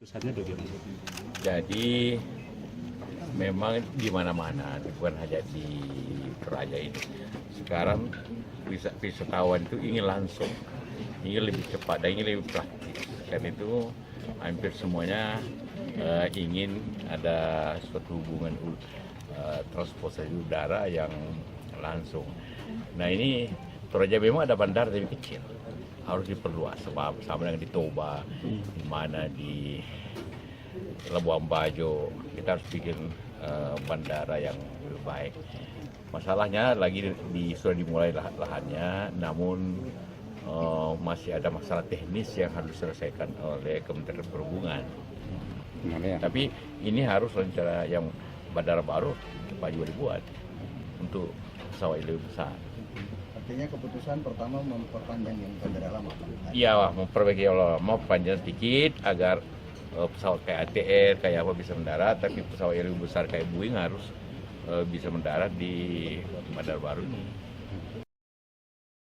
Keputusannya bagaimana? Jadi memang di mana-mana, bukan hanya di Toraja ini. Sekarang wisatawan itu ingin langsung, ingin lebih cepat dan ingin lebih praktis. Karena itu hampir semuanya ingin ada suatu hubungan transportasi udara yang langsung. Nah ini Toraja memang ada bandar tapi kecil, harus diperluas sama dengan di Toba, di mana di Labuan Bajo kita harus bikin bandara yang lebih baik. Masalahnya lagi sudah dimulai lahannya, namun masih ada masalah teknis yang harus diselesaikan oleh Kementerian Perhubungan. Tapi ini harus rencana yang bandara baru cepat juga dibuat untuk pesawat yang lebih besar. Artinya keputusan pertama memperpanjang yang bandara lama. Iya, memperbaiki lama, panjang sedikit agar pesawat kayak ATR, kayak apa bisa mendarat, tapi pesawat yang lebih besar kayak Boeing harus bisa mendarat di bandara baru ini.